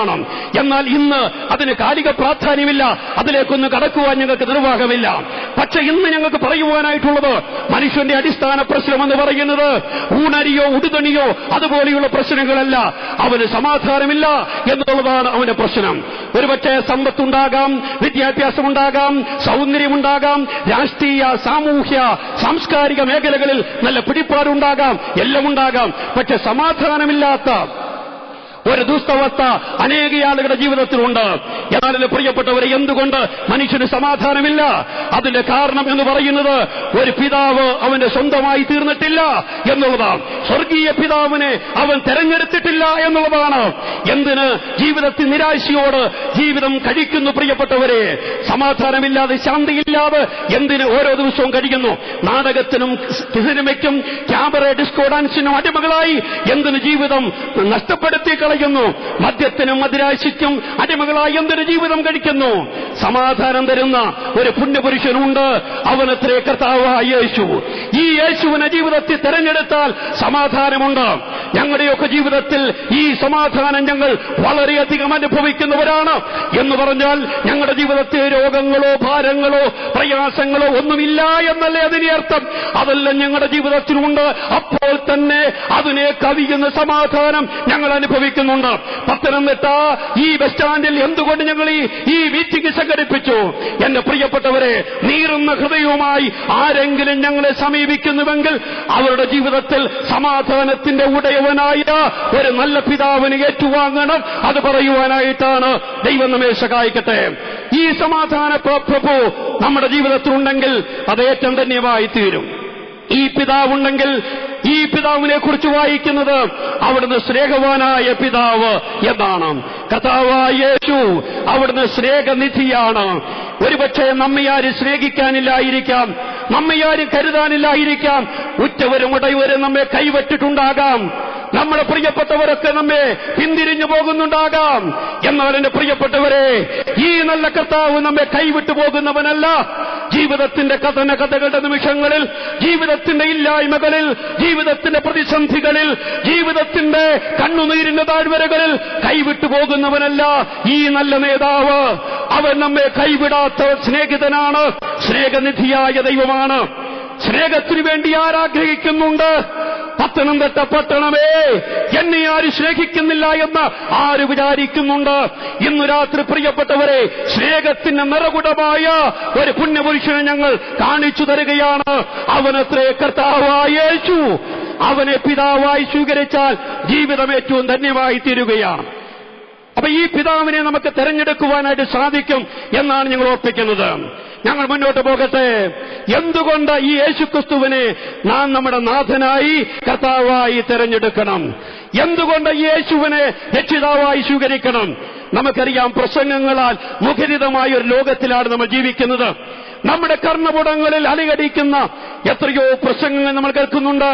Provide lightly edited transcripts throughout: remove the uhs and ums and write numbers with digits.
എന്നാണ്. എന്നാൽ ഇന്ന് അതിന് കാലിക പ്രാധാന്യമില്ല, അതിലേക്കൊന്ന് കടക്കുവാൻ ഞങ്ങൾക്ക് നിർവാഹമില്ല. പക്ഷെ ഇന്ന് ഞങ്ങൾക്ക് പറയുവാനായിട്ടുള്ളത് മനുഷ്യന്റെ അടിസ്ഥാന പ്രശ്നമെന്ന് പറയുന്നത് ഊണരിയോ ഉടുതണിയോ അതുപോലെയുള്ള പ്രശ്നങ്ങളല്ല. അവന് സമാധാനമില്ല എന്നുള്ളതാണ് അവന്റെ പ്രശ്നം. ഒരുപക്ഷെ സമ്പത്തുണ്ടാകാം, വിദ്യാഭ്യാസമുണ്ടാകാം, സൗന്ദര്യമുണ്ടാകാം, രാഷ്ട്രീയ സാമൂഹ്യ സാംസ്കാരിക മേഖലകളിൽ നല്ല പിടിപ്പാടുണ്ടാകാം, എല്ലാം ഉണ്ടാകാം. പക്ഷെ സമാധാനമില്ലാത്ത ഒരു ദുസ്തവസ്ഥ അനേക ആളുകളുടെ ജീവിതത്തിലുണ്ട്. എന്നാൽ എന്റെ പ്രിയപ്പെട്ടവരെ, എന്തുകൊണ്ട് മനുഷ്യന് സമാധാനമില്ല? അതിന്റെ കാരണം എന്ന് പറയുന്നത് ഒരു പിതാവ് അവന്റെ സ്വന്തമായി തീർന്നിട്ടില്ല എന്നുള്ളതാണ്. സ്വർഗീയ പിതാവിനെ അവൻ തെരഞ്ഞെടുത്തിട്ടില്ല എന്നുള്ളതാണ്. എന്തിന് ജീവിതത്തിൽ നിരാശയോട് ജീവിതം കഴിക്കുന്നു? പ്രിയപ്പെട്ടവരെ, സമാധാനമില്ലാതെ ശാന്തിയില്ലാതെ എന്തിന് ഓരോ ദിവസവും കഴിയുന്നു? നാടകത്തിനും സിനിമയ്ക്കും ക്യാമറ ഡിസ്കോ ഡാൻസിനും അടിമകളായി എന്തിന് ജീവിതം നഷ്ടപ്പെടുത്തി കളയുന്നു? മദ്യത്തിനും മദിരാശിക്കും അടിമകളായി എന്തൊരു ജീവിതം കഴിക്കുന്നു? സമാധാനം തരുന്ന ഒരു പുണ്യപുരുഷനുണ്ട്, അവനത്രേ കർത്താവായ യേശു. ഈ യേശുവിനെ ജീവിതത്തിൽ തെരഞ്ഞെടുത്താൽ സമാധാനമുണ്ട്. ഞങ്ങളുടെയൊക്കെ ജീവിതത്തിൽ ഈ സമാധാനം ഞങ്ങൾ വളരെയധികം അനുഭവിക്കുന്നവരാണ്. എന്ന് പറഞ്ഞാൽ ഞങ്ങളുടെ ജീവിതത്തിൽ രോഗങ്ങളോ ഭാരങ്ങളോ പ്രയാസങ്ങളോ ഒന്നുമില്ല എന്നല്ലേ അതിന്റെ അർത്ഥം. അതെല്ലാം ഞങ്ങളുടെ ജീവിതത്തിലുണ്ട്. അപ്പോൾ തന്നെ അതിനെ കവിയുന്ന സമാധാനം ഞങ്ങൾ അനുഭവിക്കുന്നുണ്ട്. പത്തനംതിട്ട ഈ ബസ് സ്റ്റാൻഡിൽ എന്തുകൊണ്ട് ഞങ്ങൾ ഈ മീറ്റിംഗ് സംഘടിപ്പിച്ചു? എന്റെ പ്രിയപ്പെട്ടവരെ, നീറുന്ന ഹൃദയവുമായി ആരെങ്കിലും ഞങ്ങളെ സമീപിക്കുന്നുവെങ്കിൽ അവരുടെ ജീവിതത്തിൽ സമാധാനത്തിന്റെ ഉടയവനായ ഒരു നല്ല പിതാവിനെ ഏറ്റുവാങ്ങണം. അത് പറയുവാനായിട്ടാണ് ദൈവം നമ്മെ സഹായിക്കട്ടെ. ഈ സമാധാന പ്രഭു നമ്മുടെ ജീവിതത്തിലുണ്ടെങ്കിൽ അത് ഏറ്റവും ധന്യമായി തീരും. ഈ പിതാവുണ്ടെങ്കിൽ ഈ പിതാവിനെ കുറിച്ച് വായിക്കുന്നത് അവിടുന്ന് സ്നേഹവാനായ പിതാവ് എന്നാണ്. കർത്താവായ യേശു അവിടുന്ന് സ്നേഹനിധിയാണ്. ഒരുപക്ഷെ നമ്മെ ആരും സ്നേഹിക്കാനില്ലായിരിക്കാം, നമ്മെ ആരും കരുതാനില്ലായിരിക്കാം, ഉറ്റവരും ഉടയവരും നമ്മെ കൈവറ്റിട്ടുണ്ടാകാം, നമ്മുടെ പ്രിയപ്പെട്ടവരൊക്കെ നമ്മെ പിന്തിരിഞ്ഞു പോകുന്നുണ്ടാകാം. എന്നാൽ എന്റെ പ്രിയപ്പെട്ടവരെ, ഈ നല്ല കർത്താവ് നമ്മെ കൈവിട്ടു പോകുന്നവനല്ല. ജീവിതത്തിന്റെ കഥകളുടെ നിമിഷങ്ങളിൽ, ജീവിതത്തിന്റെ ഇല്ലായ്മകളിൽ, ജീവിതത്തിന്റെ പ്രതിസന്ധികളിൽ, ജീവിതത്തിന്റെ കണ്ണുനീരിന്റെ താഴ്വരകളിൽ കൈവിട്ടു പോകുന്നവനല്ല ഈ നല്ല നേതാവ്. അവൻ നമ്മെ കൈവിടാത്ത സ്നേഹിതനാണ്, സ്നേഹനിധിയായ ദൈവമാണ്. സ്നേഹത്തിനു വേണ്ടി ആരാഗ്രഹിക്കുന്നുണ്ട്? പത്തനംതിട്ട പട്ടണമേ, എന്നെ ആരും സ്നേഹിക്കുന്നില്ല എന്ന് ആര് വിചാരിക്കുന്നുണ്ട്? ഇന്നു രാത്രി പ്രിയപ്പെട്ടവരെ, സ്നേഹത്തിന് നിറകുടമായ ഒരു പുണ്യപുരുഷനെ ഞങ്ങൾ കാണിച്ചു തരികയാണ്. അവനത്രേ കർത്താവായ യേശു. അവനെ പിതാവായി സ്വീകരിച്ചാൽ ജീവിതം ഏറ്റവും ധന്യമായി തീരുകയാണ്. അപ്പൊ ഈ പിതാവിനെ നമുക്ക് തെരഞ്ഞെടുക്കുവാനായിട്ട് സാധിക്കും എന്നാണ് ഞങ്ങൾ ഓർപ്പിക്കുന്നത്. ഞങ്ങൾ മുന്നോട്ട് പോകട്ടെ. എന്തുകൊണ്ട് ഈ യേശുക്രിസ്തുവിനെ നാം നമ്മുടെ നാഥനായി കർത്താവായി തെരഞ്ഞെടുക്കണം? എന്തുകൊണ്ട് ഈ യേശുവിനെ രക്ഷിതാവായി സ്വീകരിക്കണം? നമുക്കറിയാം, പ്രസംഗങ്ങളാൽ മുഖരിതമായ ഒരു ലോകത്തിലാണ് നമ്മൾ ജീവിക്കുന്നത്. നമ്മുടെ കർണപുടങ്ങളിൽ അലയടിക്കുന്ന എത്രയോ പ്രസംഗങ്ങൾ നമ്മൾ കേൾക്കുന്നുണ്ട്.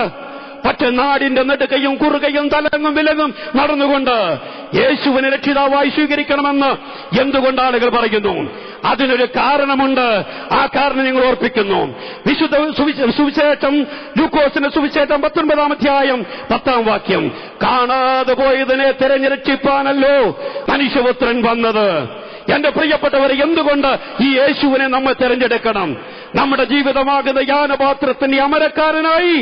പക്ഷെ നാടിന്റെ നെടുകയും കുറുകയും തലങ്ങും വിലങ്ങും നടന്നുകൊണ്ട് യേശുവിനെ രക്ഷിതാവായി സ്വീകരിക്കണമെന്ന് എന്തുകൊണ്ട് ആളുകൾ പറയുന്നു? അതിനൊരു കാരണമുണ്ട്. ആ കാരണം നിങ്ങൾ ഓർപ്പിക്കുന്നു. വിശുദ്ധ സുവിശേഷം, ലൂക്കോസിന്റെ സുവിശേഷം 19-ാം അധ്യായം 10-ാം വാക്യം, കാണാതെ പോയതിനെ തെരഞ്ഞെടുപ്പാനല്ലോ മനുഷ്യപുത്രൻ വന്നത്. എന്റെ പ്രിയപ്പെട്ടവരെ, എന്തുകൊണ്ട് ഈ യേശുവിനെ നമ്മൾ തെരഞ്ഞെടുക്കണം? നമ്മുടെ ജീവിതമാകുന്ന യാനപാത്രത്തിന്റെ അമരക്കാരനായി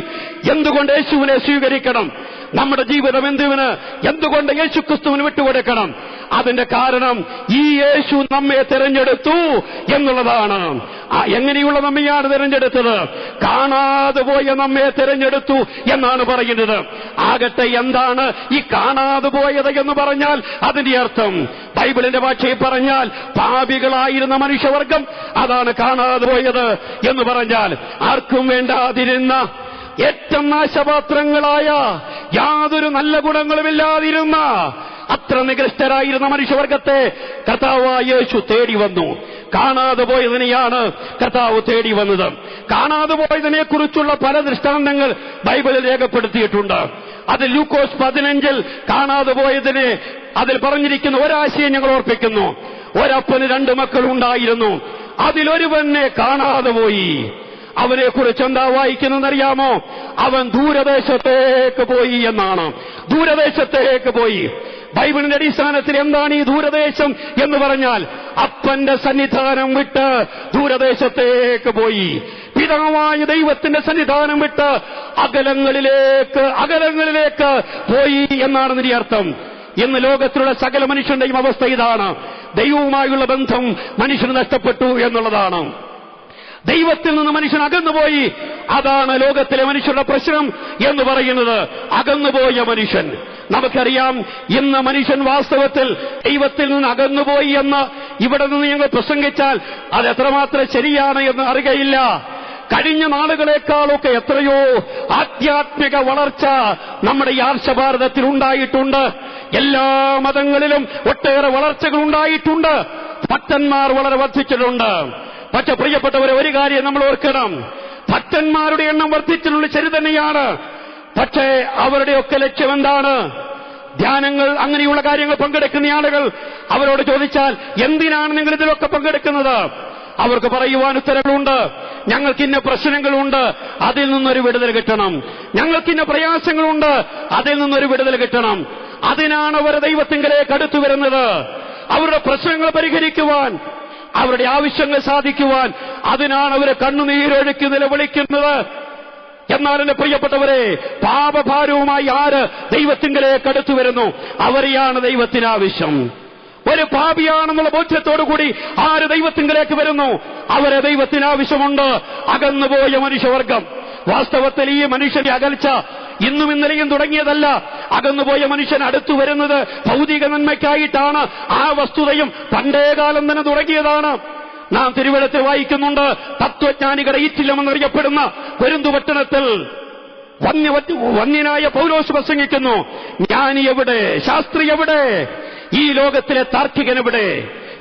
എന്തുകൊണ്ട് യേശുവിനെ സ്വീകരിക്കണം? നമ്മുടെ ജീവിതം എന്തുകൊണ്ട് യേശുക്രിസ്തുവിന് വിട്ടുകൊടുക്കണം? അതിന്റെ കാരണം ഈ യേശു നമ്മെ തെരഞ്ഞെടുത്തു എന്നുള്ളതാണ്. എങ്ങനെയുള്ള നമ്മെയാണ് തെരഞ്ഞെടുത്തത്? കാണാതെ പോയ നമ്മെ തെരഞ്ഞെടുത്തു എന്നാണ് പറയുന്നത്. ആകട്ടെ, എന്താണ് ഈ കാണാതെ പോയത് എന്ന് പറഞ്ഞാൽ അതിന്റെ അർത്ഥം? ബൈബിളിന്റെ ഭാഷയിൽ പറഞ്ഞാൽ പാപികളായിരുന്ന മനുഷ്യവർഗം, അതാണ് കാണാതെ പോയത് എന്ന് പറഞ്ഞാൽ. ആർക്കും വേണ്ടാതിരുന്ന, ഏറ്റവും നാശപാത്രങ്ങളായ, യാതൊരു നല്ല ഗുണങ്ങളുമില്ലാതിരുന്ന, അത്ര നികൃഷ്ടരായിരുന്ന മനുഷ്യവർഗത്തെ കർത്താവായ യേശു തേടി വന്നു. കാണാതെ പോയതിനെയാണ് കർത്താവ് തേടി വന്നത്. കാണാതെ പോയതിനെ കുറിച്ചുള്ള പല ദൃഷ്ടാന്തങ്ങൾ ബൈബിളിൽ രേഖപ്പെടുത്തിയിട്ടുണ്ട്. അത് ലൂക്കോസ് 15-ൽ കാണാതെ പോയതിനെ അതിൽ പറഞ്ഞിരിക്കുന്ന ഒരാശയം ഞങ്ങൾ ഓർപ്പിക്കുന്നു. ഒരപ്പന് 2 മക്കളുണ്ടായിരുന്നു. അതിലൊരുവനെ കാണാതെ പോയി. അവനെ കുറിച്ച് എന്താ വായിക്കുന്നതെന്നറിയാമോ? അവൻ ദൂരദേശത്തേക്ക് പോയി എന്നാണ്. ദൂരദേശത്തേക്ക് പോയി. ബൈബിളിന്റെ അടിസ്ഥാനത്തിൽ എന്താണ് ഈ ദൂരദേശം എന്ന് പറഞ്ഞാൽ, അപ്പന്റെ സന്നിധാനം വിട്ട് ദൂരദേശത്തേക്ക് പോയി, പിതാവായ ദൈവത്തിന്റെ സന്നിധാനം വിട്ട് അകലങ്ങളിലേക്ക് പോയി എന്നാണ് ഇതിന്റെ അർത്ഥം. ഇന്ന് ലോകത്തിലുള്ള സകല മനുഷ്യന്റെയും അവസ്ഥ ഇതാണ്. ദൈവവുമായുള്ള ബന്ധം മനുഷ്യന് നഷ്ടപ്പെട്ടു എന്നുള്ളതാണ്. ദൈവത്തിൽ നിന്ന് മനുഷ്യൻ അകന്നുപോയി. അതാണ് ലോകത്തിലെ മനുഷ്യരുടെ പ്രശ്നം എന്ന് പറയുന്നത്, അകന്നുപോയ മനുഷ്യൻ. നമുക്കറിയാം, ഇന്ന് മനുഷ്യൻ വാസ്തവത്തിൽ ദൈവത്തിൽ നിന്ന് അകന്നുപോയി എന്ന് ഇവിടെ നിന്ന് ഞങ്ങൾ പ്രസംഗിച്ചാൽ അത് എത്രമാത്രം ശരിയാണ് എന്ന് അറിയയില്ല. കഴിഞ്ഞ നാളുകളെക്കാളൊക്കെ എത്രയോ ആധ്യാത്മിക വളർച്ച നമ്മുടെ ഈ ആർഷഭാരതത്തിൽ ഉണ്ടായിട്ടുണ്ട്. എല്ലാ മതങ്ങളിലും ഒട്ടേറെ വളർച്ചകൾ ഉണ്ടായിട്ടുണ്ട്. ഭക്തന്മാർ വളരെ വർദ്ധിച്ചിട്ടുണ്ട്. പക്ഷെ പ്രിയപ്പെട്ടവരെ, ഒരു കാര്യം നമ്മൾ ഓർക്കണം, ഭക്തന്മാരുടെ എണ്ണം വർദ്ധിച്ചിട്ടുള്ളത് ശരി തന്നെയാണ്. പക്ഷേ അവരുടെയൊക്കെ ലക്ഷ്യം എന്താണ്? ധ്യാനങ്ങൾ, അങ്ങനെയുള്ള കാര്യങ്ങൾ പങ്കെടുക്കുന്ന ആളുകൾ, അവരോട് ചോദിച്ചാൽ എന്തിനാണ് നിങ്ങൾ ഇതിലൊക്കെ പങ്കെടുക്കുന്നത്? അവർക്ക് പറയുവാൻ ഉത്തരങ്ങളുണ്ട്. ഞങ്ങൾക്കിന്ന പ്രശ്നങ്ങളുണ്ട്, അതിൽ നിന്നൊരു വിടുതൽ കിട്ടണം. ഞങ്ങൾക്കിന്ന പ്രയാസങ്ങളുണ്ട്, അതിൽ നിന്നൊരു വിടുതൽ കിട്ടണം. അതിനാണ് അവർ ദൈവത്തിങ്കലേക്ക് അടുത്തു വരുന്നത്. അവരുടെ പ്രശ്നങ്ങൾ പരിഹരിക്കുവാൻ, അവരുടെ ആവശ്യങ്ങൾ സാധിക്കുവാൻ, അതിനാണ് അവരെ കണ്ണുനീരൊഴുക്കി നിലവിളിക്കുന്നത്. എന്നാൽ എന്റെ പ്രിയപ്പെട്ടവരെ, പാപഭാരവുമായി ആര് ദൈവത്തിങ്കലേക്ക് അടുത്തു വരുന്നു? അവരെയാണ് ദൈവത്തിന് ആവശ്യം. ഒരു പാപിയാണെന്നുള്ള ബോധ്യത്തോടുകൂടി ആര് ദൈവത്തിങ്കലേക്ക് വരുന്നു? അവരെ ദൈവത്തിന് ആവശ്യമുണ്ട്. അകന്നുപോയ മനുഷ്യവർഗം. വാസ്തവത്തിൽ ഈ മനുഷ്യന്റെ അകൽച്ച ഇന്നും ഇന്നലെയും തുടങ്ങിയതല്ല. അകന്നുപോയ മനുഷ്യൻ അടുത്തു വരുന്നത് ഭൗതിക നന്മയ്ക്കായിട്ടാണ്. ആ വസ്തുതയും പണ്ടേകാലം തന്നെ തുടങ്ങിയതാണ്. നാം തിരുവെഴുത്തിൽ വായിക്കുന്നുണ്ട്, തത്വജ്ഞാനികളുടെ ഈറ്റില്ലമെന്നറിയപ്പെടുന്ന കൊരിന്തു പട്ടണത്തിൽ വന്യനായ പൗലോസ് പ്രസംഗിക്കുന്നു. ജ്ഞാനി എവിടെ? ശാസ്ത്രി എവിടെ? ഈ ലോകത്തിലെ താർക്കികൻ എവിടെ?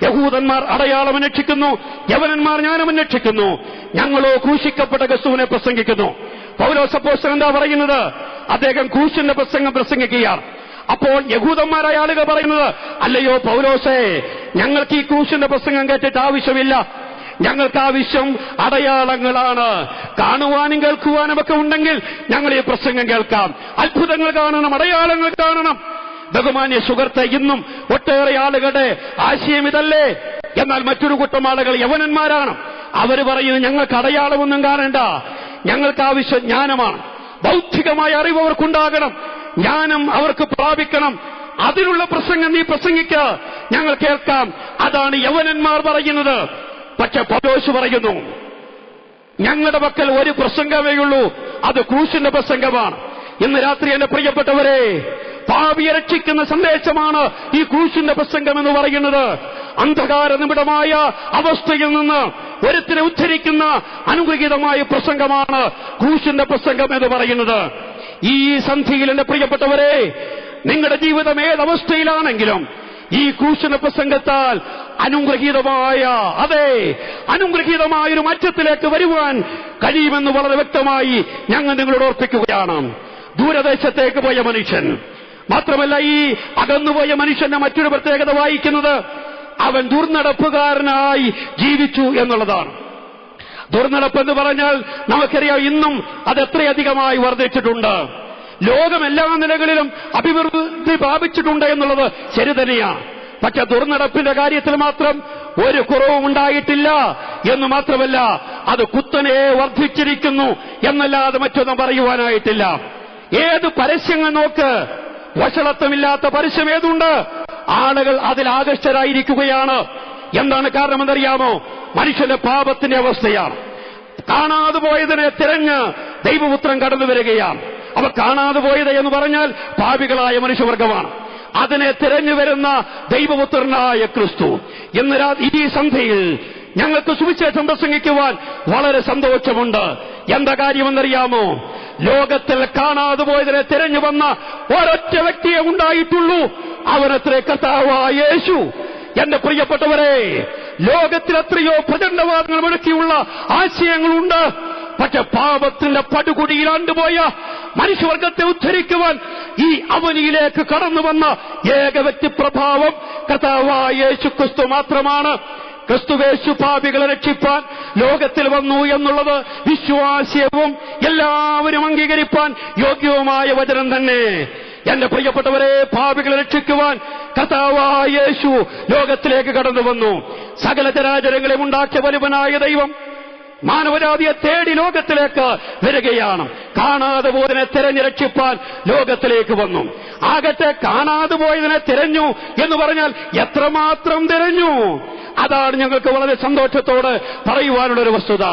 യഹൂദന്മാർ അടയാളം അന്വേഷിക്കുന്നു, യവനന്മാർ ജ്ഞാനം അന്വേഷിക്കുന്നു, ഞങ്ങളോ ക്രൂശിക്കപ്പെട്ട ക്രിസ്തുവിനെ പ്രസംഗിക്കുന്നു. പൗലോസ് അപ്പോസ്തലൻ എന്താ പറയുന്നത്? അദ്ദേഹം ക്രൂശിന്റെ പ്രസംഗം പ്രസംഗിക്കുകയാണ്. അപ്പോൾ യഹൂദന്മാരായ ആളുകൾ പറയുന്നത്, അല്ലയോ പൗലോസേ, ഞങ്ങൾക്ക് ഈ ക്രൂശിന്റെ പ്രസംഗം കേട്ടിട്ട് ആവശ്യമില്ല. ഞങ്ങൾക്ക് ആവശ്യം അടയാളങ്ങളാണ്. കാണുവാനും കേൾക്കുവാനും ഒക്കെ ഉണ്ടെങ്കിൽ ഞങ്ങൾ ഈ പ്രസംഗം കേൾക്കാം. അത്ഭുതങ്ങൾ കാണണം, അടയാളങ്ങൾ കാണണം. ബഹുമാന്യ സുഹൃത്തെ, ഇന്നും ഒട്ടേറെ ആളുകളുടെ ആശയം ഇതല്ലേ? എന്നാൽ മറ്റൊരു കൂട്ടം ആളുകൾ യവനന്മാരാണ്. അവർ പറയുന്നത്, ഞങ്ങൾക്ക് അടയാളമൊന്നും കാണേണ്ട, ഞങ്ങൾക്ക് ആവശ്യം ജ്ഞാനമാണ്. ബൗദ്ധികമായ അറിവ് അവർക്കുണ്ടാകണം, ജ്ഞാനം അവർക്ക് പ്രാപിക്കണം. അതിനുള്ള പ്രസംഗം നീ പ്രസംഗിക്ക, ഞങ്ങൾ കേൾക്കാം. അതാണ് യവനന്മാർ പറയുന്നത്. പക്ഷെ പൗലോസ് പറയുന്നു, ഞങ്ങളുടെ പക്കൽ ഒരു പ്രസംഗമേ ഉള്ളൂ, അത് ക്രൂശിന്റെ പ്രസംഗമാണ്. ഇന്ന് രാത്രി എന്റെ പ്രിയപ്പെട്ടവരെ, പാപിയെ രക്ഷിക്കുന്ന സന്ദേശമാണ് ഈ ക്രൂശിന്റെ പ്രസംഗം എന്ന് പറയുന്നത്. അന്ധകാര നിബിഡമായ അവസ്ഥയിൽ നിന്ന് ഒരുത്തിനെ ഉദ്ധരിക്കുന്ന അനുഗ്രഹീതമായ പ്രസംഗമാണ് ക്രൂശിന്റെ പ്രസംഗം എന്ന് പറയുന്നത്. ഈ സന്ധിയിൽ എന്റെ പ്രിയപ്പെട്ടവരെ, നിങ്ങളുടെ ജീവിതം ഏതവസ്ഥയിലാണെങ്കിലും ഈ ക്രൂശിന്റെ പ്രസംഗത്താൽ അനുഗ്രഹീതമായൊരു മാറ്റത്തിലേക്ക് വരുവാൻ കഴിയുമെന്ന് വളരെ വ്യക്തമായി ഞങ്ങൾ നിങ്ങളോട് ഓർപ്പിക്കുകയാണ്. ദൂരദേശത്തേക്ക് പോയ മനുഷ്യൻ മാത്രമല്ല, ഈ അകന്നുപോയ മനുഷ്യന്റെ മറ്റൊരു പ്രത്യേകത വായിക്കുന്നത്, അവൻ ദുർനടപ്പുകാരനായി ജീവിച്ചു എന്നുള്ളതാണ്. ദുർനടപ്പെന്ന് പറഞ്ഞാൽ നമുക്കറിയാം, ഇന്നും അത് എത്രയധികമായി വർദ്ധിച്ചിട്ടുണ്ട്. ലോകം എല്ലാ നിലകളിലും അഭിവൃദ്ധി പ്രാപിച്ചിട്ടുണ്ട് എന്നുള്ളത് ശരി തന്നെയാണ്. പക്ഷെ ദുർനടപ്പിന്റെ കാര്യത്തിൽ മാത്രം ഒരു കുറവും ഉണ്ടായിട്ടില്ല എന്ന് മാത്രമല്ല, അത് കുത്തനെ വർദ്ധിച്ചിരിക്കുന്നു എന്നല്ലാതെ മറ്റൊന്നും പറയുവാനായിട്ടില്ല. ഏത് പരസ്യങ്ങൾ നോക്ക്, വഷളത്വമില്ലാത്ത പരസ്യം ഏതുണ്ട്? ആളുകൾ അതിൽ ആകർഷകരായിരിക്കുകയാണ്. എന്താണ് കാരണമെന്നറിയാമോ? മനുഷ്യന്റെ പാപത്തിന്റെ അവസ്ഥയാണ്. കാണാതെ പോയതിനെ തിരഞ്ഞ് ദൈവപുത്രൻ കടന്നു വരികയാണ്. അവ കാണാതെ പോയത് എന്ന് പറഞ്ഞാൽ പാപികളായ മനുഷ്യവർഗമാണ്. അതിനെ തിരഞ്ഞു വരുന്ന ദൈവപുത്രനായ ക്രിസ്തു. ഇന്ന് ഈ സന്ധ്യയിൽ ഞങ്ങൾക്ക് സുവിശേഷം പ്രസംഗിക്കുവാൻ വളരെ സന്തോഷമുണ്ട്. എന്താ കാര്യമെന്നറിയാമോ? ലോകത്തിൽ കാണാതെ പോയതിനെ തിരഞ്ഞു വന്ന ഒരൊറ്റ വ്യക്തിയെ ഉണ്ടായിട്ടുള്ളൂ. അവനത്രേ കർത്താവായ യേശു. എന്റെ പ്രിയപ്പെട്ടവരെ, ലോകത്തിൽ എത്രയോ പ്രചണ്ഡവാദങ്ങൾ മുഴക്കിയുള്ള ആശയങ്ങളുണ്ട്. പക്ഷെ പാപത്തിന്റെ പടുകുടിയിൽ ആണ്ടുപോയ മനുഷ്യവർഗത്തെ ഉദ്ധരിക്കുവാൻ ഈ അവനിയിലേക്ക് കടന്നു വന്ന ഏക വ്യക്തി പ്രഭാവം കർത്താവായ യേശു ക്രിസ്തു മാത്രമാണ്. ക്രിസ്തുവേശു പാപികളെ രക്ഷിപ്പാൻ ലോകത്തിൽ വന്നു എന്നുള്ളത് വിശ്വാസ്യവും എല്ലാവരും അംഗീകരിപ്പാൻ യോഗ്യവുമായ വചനം തന്നെ. എന്റെ പ്രിയപ്പെട്ടവരെ, പാപികളെ രക്ഷിക്കുവാൻ കർത്താവായ യേശു ലോകത്തിലേക്ക് കടന്നു വന്നു. സകല ചരാചരങ്ങളെ ഉണ്ടാക്കിയ വലുവനായ ദൈവം മാനവജാതിയെ തേടി ലോകത്തിലേക്ക് വരികയാണ്. കാണാതെ പോയതിനെ തിരഞ്ഞു രക്ഷിപ്പാൻ ലോകത്തിലേക്ക് വന്നു. ആകട്ടെ, കാണാതെ പോയതിനെ തിരഞ്ഞു എന്ന് പറഞ്ഞാൽ എത്രമാത്രം തിരഞ്ഞു? അതാണ് ഞങ്ങൾക്ക് വളരെ സന്തോഷത്തോട് പറയുവാനുള്ളൊരു വസ്തുത.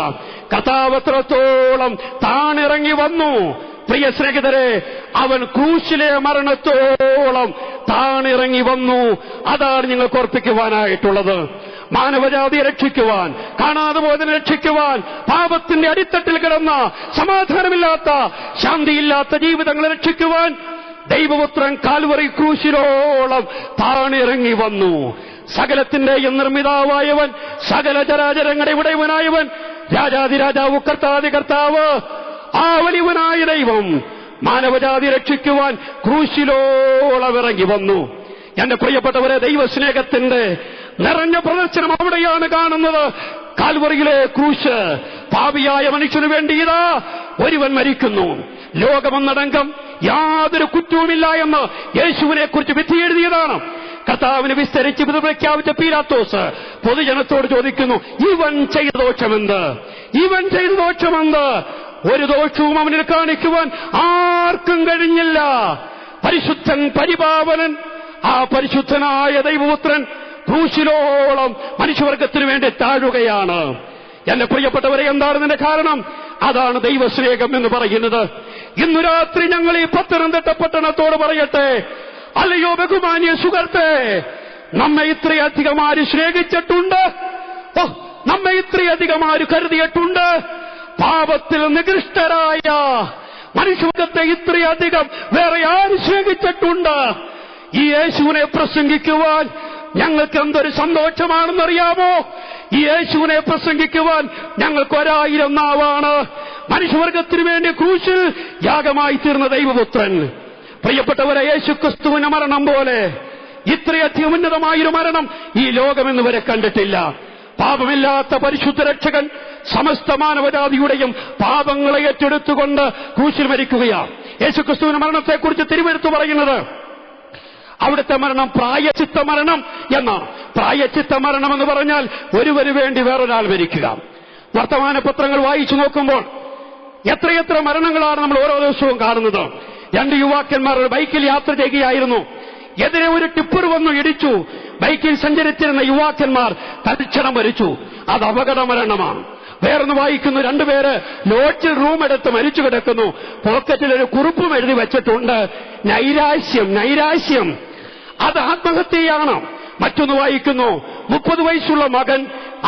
കർത്താവ് എത്രത്തോളം താണിറങ്ങി വന്നു. പ്രിയ സ്നേഹിതരെ, അവൻ ക്രൂശിലെ മരണത്തോളം താണിറങ്ങി വന്നു. അതാണ് ഞങ്ങൾക്ക് ഓർപ്പിക്കുവാനായിട്ടുള്ളത്. മാനവജാതിയെ രക്ഷിക്കുവാൻ, കാണാതെ പോയതിനെ രക്ഷിക്കുവാൻ, പാപത്തിന്റെ അടിത്തട്ടിൽ കിടന്ന സമാധാനമില്ലാത്ത, ശാന്തിയില്ലാത്ത ജീവിതങ്ങളെ രക്ഷിക്കുവാൻ ദൈവപുത്രൻ കാൽവറി ക്രൂശിലോളം താണിറങ്ങി വന്നു. സകലത്തിന്റെയും നിർമ്മിതാവായവൻ, സകല ചരാചരങ്ങളുടെ ഉടയവനായവൻ, രാജാതിരാജാവ്, കർത്താതി കർത്താവ്, ആ വലിയവനായ ദൈവം മാനവജാതി രക്ഷിക്കുവാൻ ക്രൂശിലോളം ഇറങ്ങി വന്നു. എന്റെ പ്രിയപ്പെട്ടവരെ, ദൈവസ്നേഹത്തിന്റെ നിറഞ്ഞ പ്രദർശനം അവിടെയാണ് കാണുന്നത്. കാൽവറിയിലെ ക്രൂശ്. പാപിയായ മനുഷ്യനു വേണ്ടി ഇതാ ഒരുവൻ മരിക്കുന്നു. ലോകമൊന്നടങ്കം യാതൊരു കുറ്റവുമില്ല എന്ന് യേശുവിനെ കുറിച്ച് വിധി എഴുതിയതാണ്. കർത്താവിന് വിസ്തരിച്ച് ഇത് പ്രഖ്യാപിച്ച പീലാത്തോസ് പൊതുജനത്തോട് ചോദിക്കുന്നു, ഇവൻ ചെയ്ത ദോഷമെന്ത്? ഇവൻ ചെയ്ത ദോഷമെന്ത്? ഒരു ദോഷവും അവനിൽ കാണിക്കുവാൻ ആർക്കും കഴിഞ്ഞില്ല. പരിശുദ്ധൻ, പരിപാവനൻ, ആ പരിശുദ്ധനായ ദൈവപുത്രൻ ക്രൂശിലോളം മനുഷ്യവർഗത്തിനു വേണ്ടി താഴുകയാണ്. എന്റെ പ്രിയപ്പെട്ടവരെ, എന്താണ് ഇതിന്റെ കാരണം? അതാണ് ദൈവസ്നേഹം എന്ന് പറയുന്നത്. ഇന്നു രാത്രി ഞങ്ങൾ ഈ പത്തനംതിട്ട പട്ടണത്തോട് പറയട്ടെ, അല്ലയോ ബഹുമാന്യ സുഹൃത്തേ, നമ്മെ ഇത്രയധികം ആര് സ്നേഹിച്ചിട്ടുണ്ട്? നമ്മെ ഇത്രയധികം ആര് കരുതിയിട്ടുണ്ട്? പാപത്തിൽ നികൃഷ്ടരായ മനുഷ്യവർഗത്തെ ഇത്രയധികം വേറെ ആര് സ്നേഹിച്ചിട്ടുണ്ട്? ഈ യേശുവിനെ പ്രസംഗിക്കുവാൻ ഞങ്ങൾക്ക് എന്തൊരു സന്തോഷമാണെന്നറിയാമോ? ഈ യേശുവിനെ പ്രസംഗിക്കുവാൻ ഞങ്ങൾക്ക് 1000 നാവാണ്. മനുഷ്യവർഗത്തിനു വേണ്ടി ക്രൂശിൽ യാഗമായി തീർന്ന ദൈവപുത്രൻ. പ്രിയപ്പെട്ടവരെ, യേശുക്രിസ്തുവിന്റെ മരണം പോലെ ഇത്രയധികം ഉന്നതമായൊരു മരണം ഈ ലോകമെന്ന് വരെ കണ്ടിട്ടില്ല. പാപമില്ലാത്ത പരിശുദ്ധ രക്ഷകൻ സമസ്ത മാനവജാതിയുടെയും പാപങ്ങളെ ഏറ്റെടുത്തുകൊണ്ട് ക്രൂശിൽ മരിക്കുകയാണ്. യേശുക്രിസ്തുവിന്റെ മരണത്തെക്കുറിച്ച് തിരുവെഴുത്ത് പറയുന്നത് അവിടുത്തെ മരണം പ്രായശ്ചിത്ത മരണം എന്നാണ്. പ്രായശ്ചിത്ത മരണം എന്ന് പറഞ്ഞാൽ ഒരുവന് വേണ്ടി വേറൊരാൾ മരിക്കുക. വർത്തമാന പത്രങ്ങൾ വായിച്ചു നോക്കുമ്പോൾ എത്രയെത്ര മരണങ്ങളാണ് നമ്മൾ ഓരോ ദിവസവും കാണുന്നത്. 2 യുവാക്കന്മാർ ഒരു ബൈക്കിൽ യാത്ര ചെയ്യുകയായിരുന്നു. എതിരെ ഒരു ടിപ്പർ വന്നു ഇടിച്ചു. ബൈക്കിൽ സഞ്ചരിച്ചിരുന്ന യുവാക്കന്മാർ തൽക്ഷണം മരിച്ചു. അത് അപകട മരണമാണ്. വേറൊന്ന് വായിക്കുന്നു, 2 പേര് ലോഡ്ജിൽ റൂം എടുത്ത് മരിച്ചു കിടക്കുന്നു. പോക്കറ്റിൽ ഒരു കുറിപ്പും എഴുതി വെച്ചിട്ടുണ്ട്, നൈരാശ്യം, നൈരാശ്യം. അത് ആത്മഹത്യയാണ്. മറ്റൊന്ന് വായിക്കുന്നു, 30 വയസ്സുള്ള മകൻ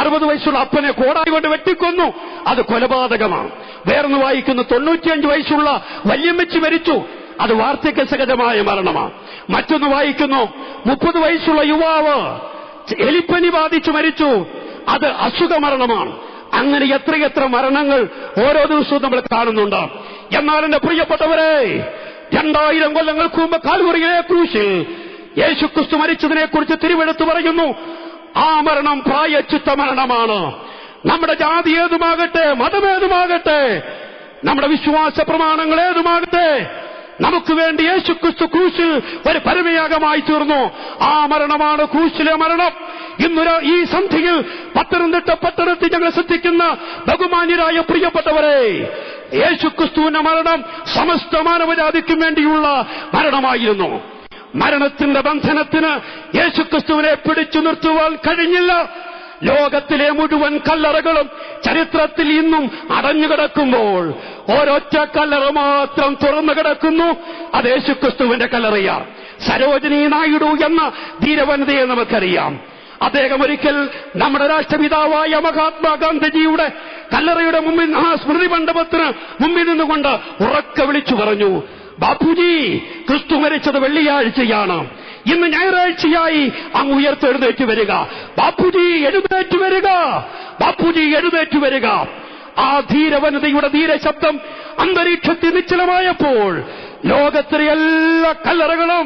60 വയസ്സുള്ള അപ്പനെ കോടാലി കൊണ്ട് വെട്ടിക്കൊന്നു. അത് കൊലപാതകമാണ്. വേറൊന്ന് വായിക്കുന്നു, 95 വയസ്സുള്ള വല്യമ്മച്ചി മരിച്ചു. അത് വാർദ്ധക്യ സഹജമായ മരണമാണ്. മറ്റൊന്ന് വായിക്കുന്നു, 30 വയസ്സുള്ള യുവാവ് എലിപ്പനി ബാധിച്ചു മരിച്ചു. അത് അസുഖമരണമാണ്. അങ്ങനെ എത്രയെത്ര മരണങ്ങൾ ഓരോ ദിവസവും നമ്മൾ കാണുന്നുണ്ട്. എന്നാൽ എന്റെ പ്രിയപ്പെട്ടവരെ, 2000 കൊല്ലങ്ങൾക്ക് മുമ്പ് കാൽവറിയിലെ ക്രൂശിൽ യേശുക്രിസ്തു മരിച്ചതിനെ കുറിച്ച് തിരുവെഴുത്ത് പറയുന്നു, ആ മരണം പ്രായശ്ചിത്ത മരണമാണ്. നമ്മുടെ ജാതി ഏതുമാകട്ടെ, മതമേതുമാകട്ടെ, നമ്മുടെ വിശ്വാസ പ്രമാണങ്ങൾ ഏതുമാകട്ടെ, നമുക്ക് വേണ്ടി യേശുക്രിസ്തു ക്രൂശിൽ ഒരു പരമയാഗമായി തീർന്നു. ആ മരണമാണ് ക്രൂശിലെ മരണം. ഇന്നൊരു ഈ സന്ധ്യയിൽ പത്തനംതിട്ട പട്ടണത്തിൽ ഞങ്ങൾ ശ്രദ്ധിക്കുന്ന ബഹുമാന്യരായ പ്രിയപ്പെട്ടവരെ, യേശുക്രിസ്തുവിന്റെ മരണം സമസ്ത മാനവജാതിക്കും വേണ്ടിയുള്ള മരണമായിരുന്നു. മരണത്തിന്റെ ബന്ധനത്തിന് യേശുക്രിസ്തുവിനെ പിടിച്ചു നിർത്തുവാൻ കഴിഞ്ഞില്ല. ലോകത്തിലെ മുഴുവൻ കല്ലറകളും ചരിത്രത്തിൽ ഇന്നും അടഞ്ഞുകിടക്കുമ്പോൾ ഒരൊറ്റ കല്ലറ മാത്രം തുറന്നു കിടക്കുന്നു. അത് യേശുക്രിസ്തുവിന്റെ കല്ലറയാണ്. സരോജിനി നായിഡു എന്ന ധീരവനിതയെ നമുക്കറിയാം. അദ്ദേഹം ഒരിക്കൽ നമ്മുടെ രാഷ്ട്രപിതാവായ മഹാത്മാഗാന്ധിജിയുടെ കല്ലറയുടെ മുമ്പിൽ, ആ സ്മൃതി മണ്ഡപത്തിന് മുമ്പിൽ നിന്നുകൊണ്ട് ഉറക്കെ വിളിച്ചു പറഞ്ഞു, ബാപ്പുജി, ക്രിസ്തു മരിച്ചത് വെള്ളിയാഴ്ചയാണ്. ഇന്ന് ഞായറാഴ്ചയായി അങ്ങ് ഉയർത്തെഴുന്നേറ്റ് വരിക. ബാപ്പുജി എഴുന്നേറ്റ് വരിക, ബാപ്പുജി എഴുന്നേറ്റ് വരിക. ആ ധീരവനിതയുടെ ധീരശബ്ദം അന്തരീക്ഷത്തിൽ നിശ്ചലമായപ്പോൾ ലോകത്തിലെ എല്ലാ കല്ലറകളും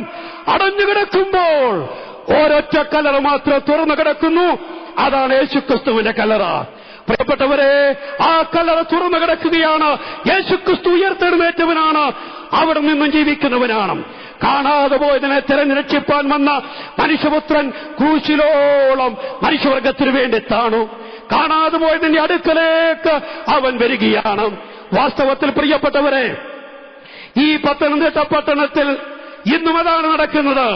അടഞ്ഞുകിടക്കുമ്പോൾ ഒരൊറ്റ കല്ലറ മാത്രം തുറന്നു കിടക്കുന്നു. അതാണ് യേശുക്രിസ്തുവിന്റെ കല്ലറ. പ്രിയപ്പെട്ടവരെ, ആ കല്ലറ തുറന്നു കിടക്കുകയാണ്. യേശുക്രിസ്തു ഉയർത്തെഴുന്നേറ്റവനാണ്, അവിടെ നിന്നും ജീവിക്കുന്നവനാണ്. കാണാതെ പോയതിനെ തിരഞ്ഞുരക്ഷിപ്പാൻ വന്ന മനുഷ്യപുത്രൻ ക്രൂശിലോളം മനുഷ്യവർഗത്തിനു വേണ്ടി താണു. കാണാതെ പോയതിന്റെ അടുക്കലേക്ക് അവൻ വരികയാണ്. വാസ്തവത്തിൽ പ്രിയപ്പെട്ടവരെ, ഈ പത്തനംതിട്ട പട്ടണത്തിൽ ഇന്നും അതാണ് നടക്കുന്നത്.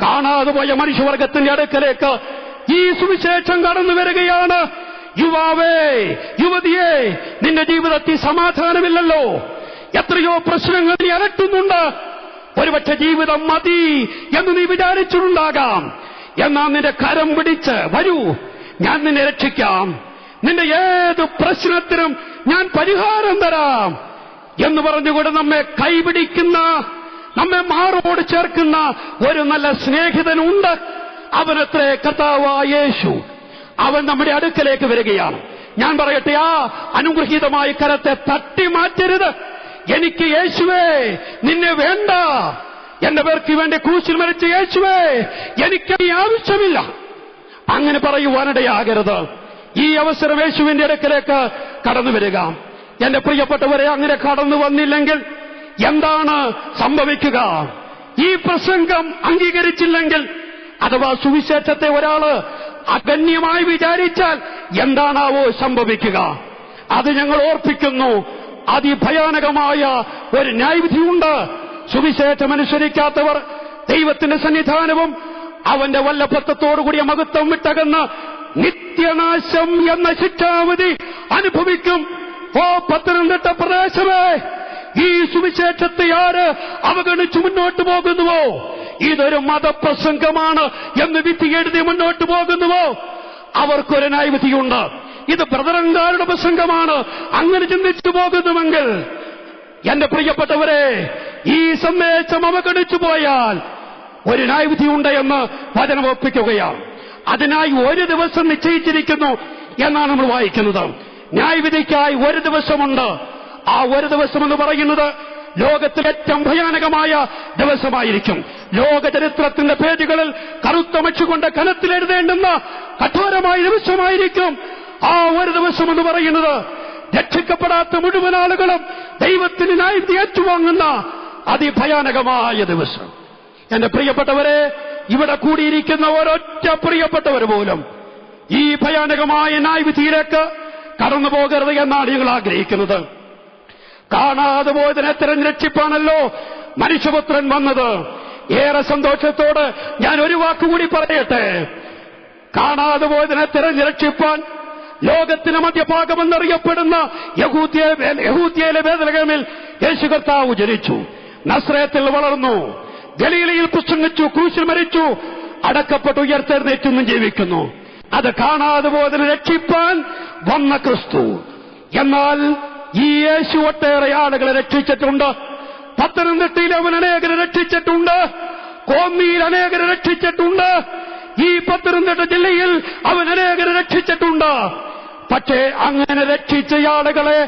കാണാതെ പോയ മനുഷ്യവർഗത്തിന്റെ അടുക്കലേക്ക് ഈ സുവിശേഷം കടന്നു വരികയാണ്. യുവാവേ, യുവതിയെ, നിന്റെ ജീവിതത്തിൽ സമാധാനമില്ലല്ലോ, എത്രയോ പ്രശ്നങ്ങൾ നീ അലട്ടുന്നുണ്ട്. ഒരുപക്ഷെ ജീവിതം മതി എന്ന് നീ വിചാരിച്ചിട്ടുണ്ടാകാം. എന്നാൽ നിന്റെ കരം പിടിച്ച് വരൂ, ഞാൻ നിന്നെ രക്ഷിക്കാം, നിന്റെ ഏത് പ്രശ്നത്തിനും ഞാൻ പരിഹാരം തരാം എന്ന് പറഞ്ഞുകൊണ്ട് നമ്മെ കൈപിടിക്കുന്ന, നമ്മെ മാറോട് ചേർക്കുന്ന ഒരു നല്ല സ്നേഹിതനുണ്ട്. അവനത്രേ കർത്താവായ യേശു. അവൻ നമ്മുടെ അടുക്കലേക്ക് വരികയാണ്. ഞാൻ പറയട്ടെ, ആ അനുഗ്രഹീതമായ കരത്തെ തട്ടി മാറ്റരുത്. എനിക്ക് യേശുവേ നിന്നെ വേണ്ട, എന്റെ പേർക്ക് വേണ്ടി ക്രൂശിൽ മരിച്ച യേശുവേ എനിക്ക് ഈ ആവശ്യമില്ല, അങ്ങനെ പറയുവാനിടയാകരുത്. ഈ അവസരം യേശുവിന്റെ അടുക്കലേക്ക് കടന്നു വരിക. എന്റെ പ്രിയപ്പെട്ടവരെ, അങ്ങനെ കടന്നു വന്നില്ലെങ്കിൽ എന്താണ് സംഭവിക്കുക? ഈ പ്രസംഗം അംഗീകരിച്ചില്ലെങ്കിൽ, അഥവാ സുവിശേഷത്തെ ഒരാള് അഗണ്യമായി വിചാരിച്ചാൽ എന്താണാവോ സംഭവിക്കുക? അത് ഞങ്ങൾ ഓർപ്പിക്കുന്നു. അതിഭയാനകമായ ഒരു ന്യായവിധിയുണ്ട്. സുവിശേഷം അനുസരിക്കാത്തവർ ദൈവത്തിന്റെ സന്നിധാനവും അവന്റെ വല്ലഭത്വത്തോടുകൂടിയ മഹത്വം വിട്ടകന്ന് നിത്യനാശം എന്ന ശിക്ഷാവിധി അനുഭവിക്കും. ഓ പത്തനംതിട്ട പ്രദേശമേ, ഈ സുവിശേഷത്തെ ആര് അവഗണിച്ചു മുന്നോട്ട് പോകുന്നുവോ, ഇതൊരു മതപ്രസംഗമാണ് എന്ന് വിധി എഴുതി മുന്നോട്ട് പോകുന്നുവോ, അവർക്കൊരു ന്യായവിധിയുണ്ട്. ഇത് ബ്രദറങ്കാരുടെ പ്രസംഗമാണ് അങ്ങനെ ചിന്തിച്ചു പോകുന്നുവെങ്കിൽ, എന്റെ പ്രിയപ്പെട്ടവരെ, ഈ സന്ദേശം അവഗണിച്ചു പോയാൽ ഒരു ന്യായവിധിയുണ്ട് എന്ന് വചനം ഒപ്പിക്കുകയാണ്. അതിനായി ഒരു ദിവസം നിശ്ചയിച്ചിരിക്കുന്നു എന്നാണ് നമ്മൾ വായിക്കുന്നത്. ന്യായവിധിക്കായി ഒരു ദിവസമുണ്ട്. ആ ഒരു ദിവസം എന്ന് പറയുന്നത് ലോകത്തിലെ ഏറ്റവും ഭയാനകമായ ദിവസമായിരിക്കും. ലോക ചരിത്രത്തിന്റെ പേജുകളിൽ കറുത്തമച്ചുകൊണ്ട് കനത്തിലെഴുതേണ്ടുന്ന കഠോരമായ ദിവസമായിരിക്കും. ആ ഒരു ദിവസം എന്ന് പറയുന്നത് രക്ഷിക്കപ്പെടാത്ത മുഴുവൻ ആളുകളും ദൈവത്തിന് ന്യായവിധി ഏറ്റുവാങ്ങുന്ന അതിഭയാനകമായ ദിവസം. എന്റെ പ്രിയപ്പെട്ടവരെ, ഇവിടെ കൂടിയിരിക്കുന്ന ഒരൊറ്റ പ്രിയപ്പെട്ടവർ പോലും ഈ ഭയാനകമായ ന്യായവിധിയിലേക്ക് കടന്നു പോകരുത് എന്നാണ് ഞങ്ങൾ ആഗ്രഹിക്കുന്നത്. കാണാതെ പോയതിനെ തിരഞ്ഞുരക്ഷിപ്പാണല്ലോ മനുഷ്യപുത്രൻ വന്നത്. ഏറെ സന്തോഷത്തോട് ഞാൻ ഒരു വാക്കുകൂടി പറയട്ടെ. കാണാതെ പോയതിനെ തിരഞ്ഞുരക്ഷിപ്പാൻ ലോകത്തിന് മധ്യഭാഗമെന്നറിയപ്പെടുന്ന യഹൂദ്യയിലെ ബേത്ലഹേമിൽ യേശു കർത്താവ് ജനിച്ചു. നസ്രയത്തിൽ വളർന്നു, ഗലീലയിൽ പ്രസംഗിച്ചു, ക്രൂശിൽ മരിച്ചു, അടക്കപ്പെട്ടു, ഉയർത്തെഴുന്നേറ്റെന്നും ജീവിക്കുന്നു. അത് കാണാതെ പോയതിനെ രക്ഷിപ്പാൻ വന്ന ക്രിസ്തു. എന്നാൽ ഈ യേശു ഒട്ടേറെ ആളുകളെ രക്ഷിച്ചിട്ടുണ്ട്. പത്തനംതിട്ടയിൽ അവൻ അനേകരെ രക്ഷിച്ചിട്ടുണ്ട്. കോന്നിയിൽ അനേകരെ രക്ഷിച്ചിട്ടുണ്ട്. ഈ പത്തനംതിട്ട ജില്ലയിൽ അവൻ അനേകരെ രക്ഷിച്ചിട്ടുണ്ട്. പക്ഷേ അങ്ങനെ രക്ഷിച്ച ആളുകളെ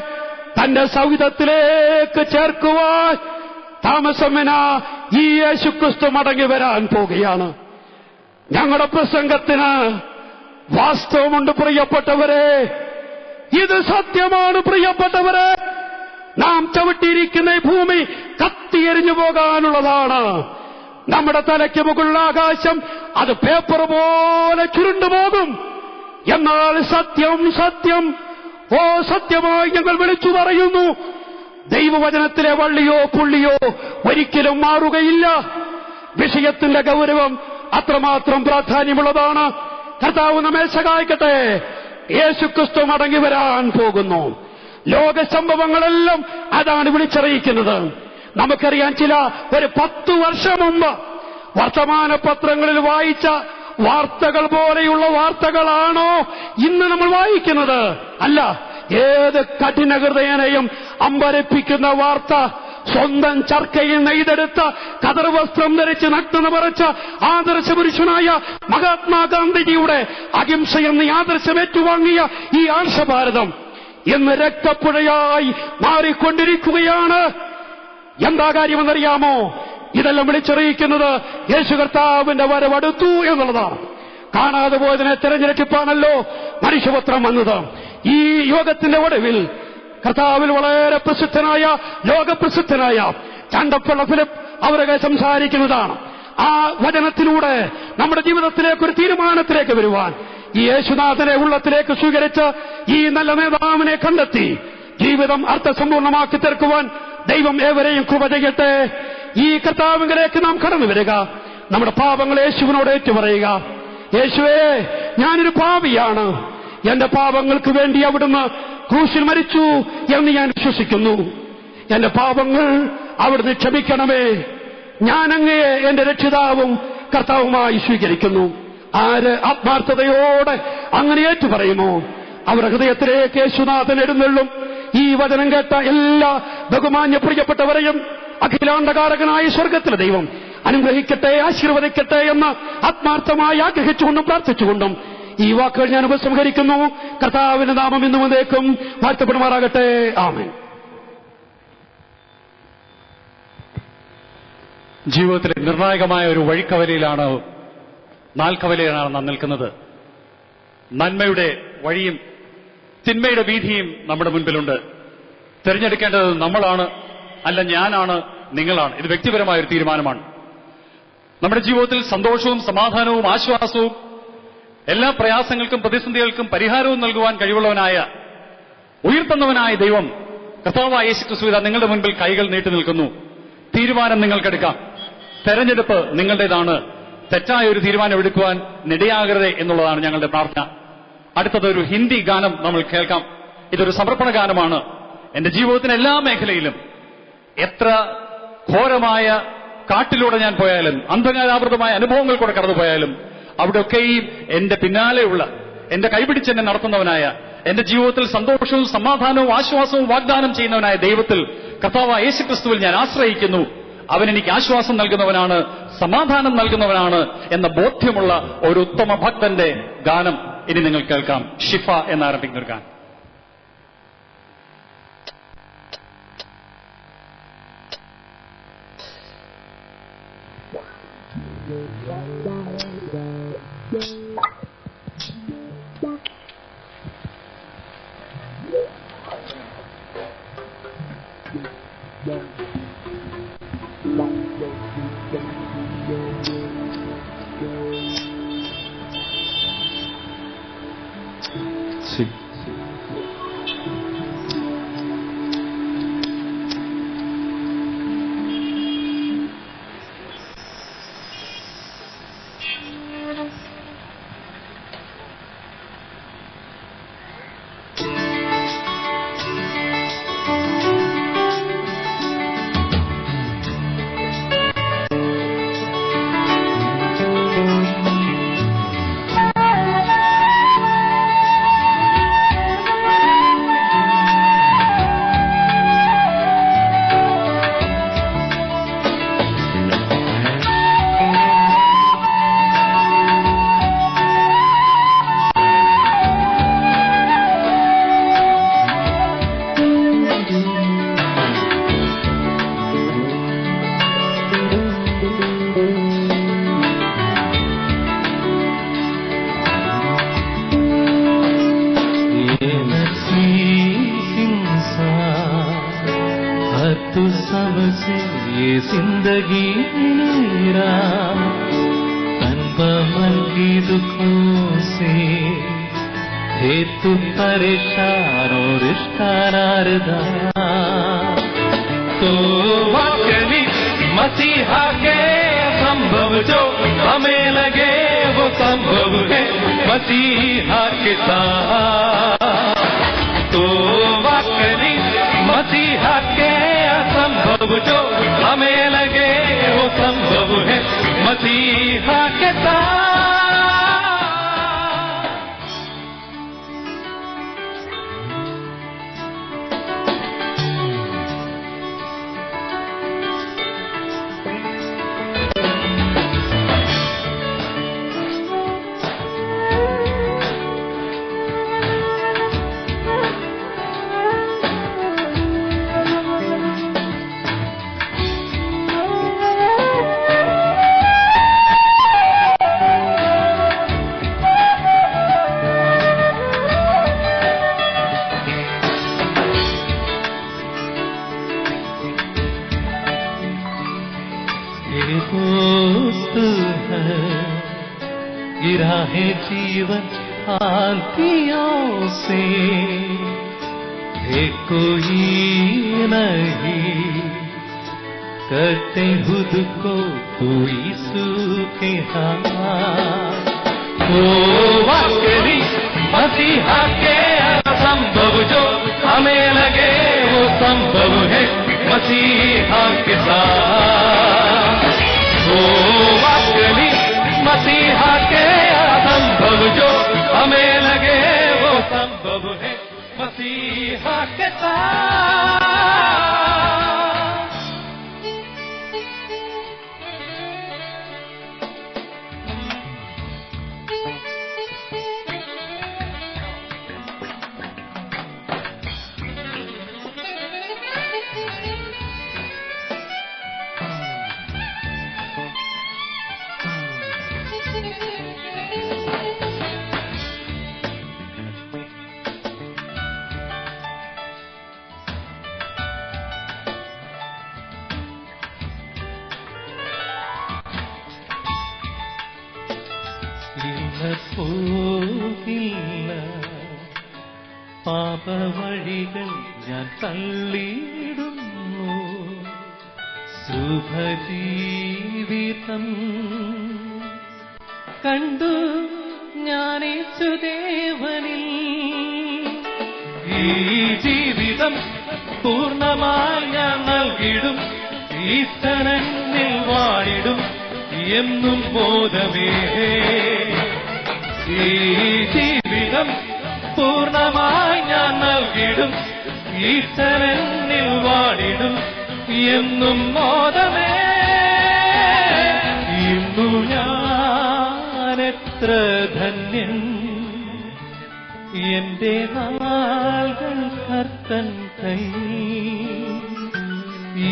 തന്റെ സൗഹിതത്തിലേക്ക് ചേർക്കുവാൻ താമസമെന ഈ യേശുക്രിസ്തു മടങ്ങി വരാൻ പോകുകയാണ്. ഞങ്ങളുടെ പ്രസംഗത്തിന് വാസ്തവമുണ്ട് പ്രിയപ്പെട്ടവരെ, ഇത് സത്യമാണ് പ്രിയപ്പെട്ടവരെ. നാം ചവിട്ടിയിരിക്കുന്ന ഈ ഭൂമി കത്തിയെരിഞ്ഞു പോകാനുള്ളതാണ്. നമ്മുടെ തലയ്ക്ക് മുകളിലുള്ള ആകാശം അത് പേപ്പർ പോലെ ചുരുണ്ടുപോകും. എന്നാൽ സത്യം സത്യം, ഓ സത്യമായി ഞങ്ങൾ വിളിച്ചു പറയുന്നു, ദൈവവചനത്തിലെ വള്ളിയോ പുള്ളിയോ ഒരിക്കലും മാറുകയില്ല. വിഷയത്തിന്റെ ഗൗരവം അത്രമാത്രം പ്രാധാന്യമുള്ളതാണ്. കർത്താവ് നമ്മെ സഹായിക്കട്ടെ. യേശുക്രിസ്തു മടങ്ങി വരാൻ പോകുന്നു. ലോക സംഭവങ്ങളെല്ലാം അതാണ് വിളിച്ചറിയിക്കുന്നത്. നമുക്കറിയാം, ഒരു 10 വർഷം മുമ്പ് വർത്തമാന പത്രങ്ങളിൽ വായിച്ച വാർത്തകൾ പോലെയുള്ള വാർത്തകളാണോ ഇന്ന് നമ്മൾ വായിക്കുന്നത്? അല്ല. ഏത് കഠിന ഹൃദയനെയും അമ്പരപ്പിക്കുന്ന വാർത്ത, സ്വന്തം ചർക്കയിൽ നെയ്തെടുത്ത കതർവസ്ത്രം ധരിച്ച് നഗ്നത മറച്ച ആദർശപുരുഷനായ മഹാത്മാഗാന്ധിജിയുടെ അഹിംസയെന്ന് ആദർശം ഏറ്റുവാങ്ങിയ ഈ ആർഷഭാരതം ഇന്ന് രക്തപ്പുഴയായി മാറിക്കൊണ്ടിരിക്കുകയാണ്. എന്താ കാര്യമെന്നറിയാമോ? ഇതെല്ലാം വിളിച്ചറിയിക്കുന്നത് യേശു കർത്താവിന്റെ വരവടുത്തു എന്നുള്ളതാണ്. കാണാതെ പോയതിനെ തിരഞ്ഞെടുപ്പാണല്ലോ മനുഷ്യപുത്രം വന്നത്. ഈ യോഗത്തിന്റെ ഒടുവിൽ കർത്താവിൽ വളരെ പ്രസിദ്ധനായ, ലോകപ്രസിദ്ധനായ ചണ്ടപ്പള്ള ഫിലിപ്പ് അവരൊക്കെ സംസാരിക്കുന്നതാണ്. ആ വചനത്തിലൂടെ നമ്മുടെ ജീവിതത്തിലേക്ക് ഒരു തീരുമാനത്തിലേക്ക് വരുവാൻ, ഈ യേശുനാഥനെ ഉള്ളത്തിലേക്ക് സ്വീകരിച്ച് ഈ നല്ല നേതാവിനെ കണ്ടെത്തി ജീവിതം അർത്ഥസമ്പൂർണമാക്കി തീർക്കുവാൻ ദൈവം ഏവരെയും കൃപ ചെയ്യട്ടെ. ഈ കർത്താവിലേക്ക് നാം കടന്നു വരിക, നമ്മുടെ പാപങ്ങൾ യേശുവിനോട് ഏറ്റുപറയുക. യേശുവേ, ഞാനൊരു പാപിയാണ്, എന്റെ പാപങ്ങൾക്ക് വേണ്ടി അവിടുന്ന് ക്രൂശിൽ മരിച്ചു എന്ന് ഞാൻ വിശ്വസിക്കുന്നു. എന്റെ പാപങ്ങൾ അവിടുന്ന് ക്ഷമിക്കണമേ. ഞാൻ അങ്ങയെ എന്റെ രക്ഷിതാവും കർത്താവുമായി സ്വീകരിക്കുന്നു. ആര് ആത്മാർത്ഥതയോടെ അങ്ങനെ ഏറ്റുപറയുമോ അവരുടെ ഹൃദയത്തിലേക്ക് യേശുനാഥൻ എഴുന്നള്ളും. ഈ വചനം കേട്ട എല്ലാ ബഹുമാന്യ പ്രിയപ്പെട്ടവരെയും അഖിലാണ്ടകാരകനായ സ്വർഗത്തിലെ ദൈവം അനുഗ്രഹിക്കട്ടെ, ആശീർവദിക്കട്ടെ എന്ന് ആത്മാർത്ഥമായി ആഗ്രഹിച്ചുകൊണ്ടും പ്രാർത്ഥിച്ചുകൊണ്ടും ഈ വാക്കുകൾ ഞാൻ ഉപസംഹരിക്കുന്നു. കർത്താവിന്റെ നാമം ഇന്നും എന്നേക്കും വാഴ്ത്തപ്പെടുമാറാകട്ടെ. ആമേൻ. ജീവിതത്തിലെ നിർണായകമായ ഒരു വഴിക്കവലയിലാണ്, നാൽക്കവലയിലാണ് നാം നിൽക്കുന്നത്. നന്മയുടെ വഴിയും തിന്മയുടെ വീതിയും നമ്മുടെ മുൻപിലുണ്ട്. തിരഞ്ഞെടുക്കേണ്ടത് നമ്മളാണ്, അല്ല ഞാനാണ്, നിങ്ങളാണ്. ഇത് വ്യക്തിപരമായ ഒരു തീരുമാനമാണ്. നമ്മുടെ ജീവിതത്തിൽ സന്തോഷവും സമാധാനവും ആശ്വാസവും എല്ലാ പ്രയാസങ്ങൾക്കും പ്രതിസന്ധികൾക്കും പരിഹാരവും നൽകുവാൻ കഴിവുള്ളവനായ ഉയർത്തുന്നവനായ ദൈവം കർത്താവായ യേശുക്രിസ്തു നിങ്ങളുടെ മുൻപിൽ കൈകൾ നീട്ടി നിൽക്കുന്നു. തീരുമാനം നിങ്ങൾക്കെടുക്കാം. തെരഞ്ഞെടുപ്പ് നിങ്ങളുടേതാണ്. തെറ്റായ ഒരു തീരുമാനം എടുക്കുവാൻ നിടയാകരുത് എന്നുള്ളതാണ് ഞങ്ങളുടെ പ്രാർത്ഥന. അടുത്തതൊരു ഹിന്ദി ഗാനം നമ്മൾ കേൾക്കാം. ഇതൊരു സമർപ്പണ ഗാനമാണ്. എന്റെ ജീവിതത്തിന് എല്ലാ മേഖലയിലും എത്ര ഘോരമായ കാട്ടിലൂടെ ഞാൻ പോയാലും അന്ധകാരാവൃതമായ അനുഭവങ്ങൾ കൂടെ കടന്നുപോയാലും അവിടെയൊക്കെയും എന്റെ പിന്നാലെയുള്ള, എന്റെ കൈപിടിച്ചെന്നെ നടത്തുന്നവനായ, എന്റെ ജീവിതത്തിൽ സന്തോഷവും സമാധാനവും ആശ്വാസവും വാഗ്ദാനം ചെയ്യുന്നവനായ ദൈവത്തിൽ, കർത്താവായ യേശുക്രിസ്തുവിൽ ഞാൻ ആശ്രയിക്കുന്നു. അവൻ എനിക്ക് ആശ്വാസം നൽകുന്നവനാണ്, സമാധാനം നൽകുന്നവനാണ് എന്ന ബോധ്യമുള്ള ഒരു ഉത്തമ ഭക്തന്റെ ഗാനം ഇനി നിങ്ങൾ കേൾക്കാം. ഷിഫ എന്നാരംഭിക്കുന്ന ഒരു ഗാനം. जीवन आंधियों से है कोई नहीं, करते खुद को तू यीशु के हाथ। ओ वाकई मसीहा के असंभव जो हमें लगे वो संभव है मसीहा के साथ। ओ वाकई मसीहा के असंभव जो हमें लगे वो संभव है मसीहा के साथ। പോകില്ല പാപവഴികൾ ഞാൻ തള്ളിയിടുന്നു, ശുഭജീവിതം കണ്ടു ഞാൻ യേശുദേവനിൽ। ഈ ജീവിതം പൂർണ്ണമായി ഞാൻ നൽകിടും, ഈശ്വരനിൽ വാണിടും എന്നും ബോധമേ। ഈ ജീവിതം പൂർണ്ണമായി ഞാൻ നൽകിടും, ഈശ്വരനിൽ വാണിടും എന്നും ബോധമേ। ഇന്നു ഞാനെത്ര ധന്യൻ, എന്റെ നാളുകൾ കർത്തൻ കയ്യിൽ।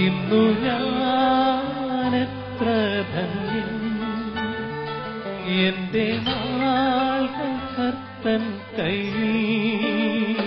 ഇന്നു ഞാനെത്ര ധന്യൻ, എന്റെ നാളുകൾ കർത്തൻ കയ്യിൽ।